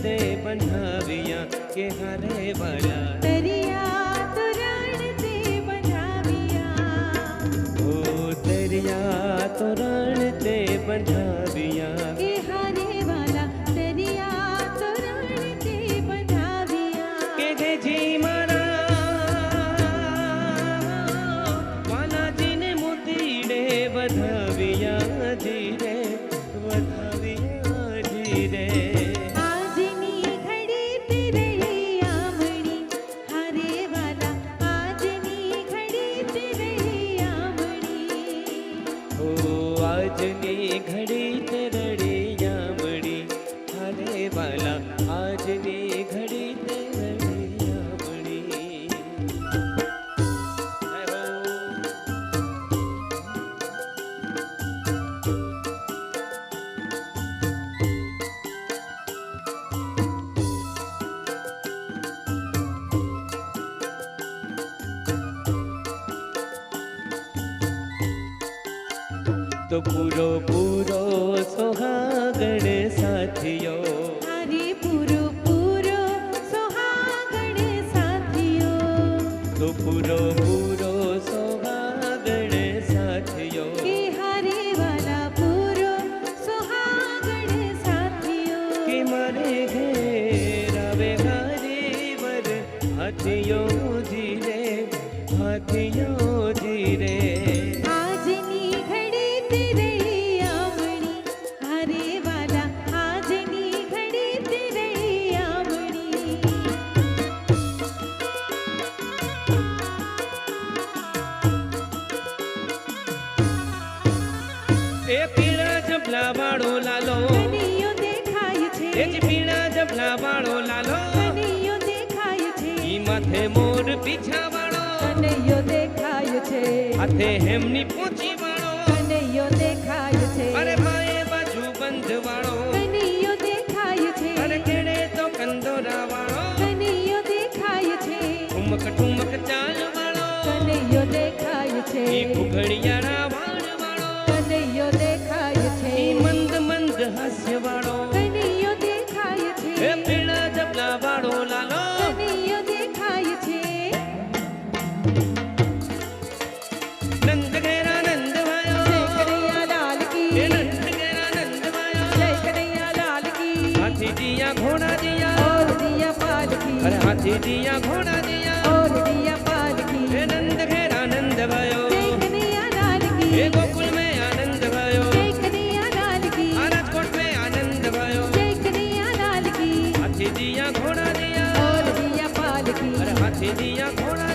ते बंधाविया के हरे वाला दरिया तोरण ते बंधाविया ओ दरिया तोरण ते बंधाविया के हरे वाला दरिया तोरण ते बंधाविया के घे जी मारा वाला जी ने मोतीड़े वधाविया जी रे वधाविया जी रे આજની ઘડી તે રહી આમણી હરે વાલા આજની ઘડી તે રહી આમણી ओ आजनी घड़ी ते रड़िया मड़ी हरे वाला आजनी घड़ी ते रड़िया मड़ी जय हो। तो पूरो पूरो सोहागण साथियो હરે પૂરો પૂરો સોહાગણ સાથીઓ तो पूरो पूरो सोहागण साथियो કે હરે વાલા પૂરો સોહાગણ સાથીઓ कि मारे घेर आवे गरीबर हाथियों जी रे हाथियों जी रे આજની ઘડી તે રહી આમણી હરે વાલા આજની ઘડી તે રહી આમણી ए पीड़ा जबला वाड़ो लालो કનૈયો દેખાય છે ए जी पीड़ा जबला वाड़ो लालो કનૈયો દેખાય છે ई माथे मोर पीछा वाड़ो કનૈયો દેખાય છે हाथे हेमनी पूंछी वाड़ो કનૈયો દેખાય છે अरे भाई बाजू बंध वाड़ो કનૈયો દેખાય છે अरे केड़े तो कंदोरा वाड़ो કનૈયો देखाय छे ठुमक ठुमक चाल वाड़ो कन्हैयो देखाय छे ई कुघड़ियारा वाड़ वाड़ो कन्हैयो देखाय छे ई मंद मंद हास्य वाड़ो कन्हैयो देखाय छे ए पीड़ा जबला वाड़ो लालो कन्हैयो देखाय छे नंद घेरा नंद भायो जय कन्हैया लाल की ए नंद घेरा नंद भायो जय कन्हैया लाल की हाथी दिया घोड़ा दिया और दिया पालकी अरे हाथी दिया घोड़ा दिया और दिया पालकी ए नंद घेरा नंद भायो जय कन्हैया लाल की ए गोकुल में आनंद भयो जय कन्हैया लाल की राजकोट में आनंद भयो जय कन्हैया लाल की हाथी दिया घोड़ा दिया और दिया पालकी अरे हाथी दिया घोड़ा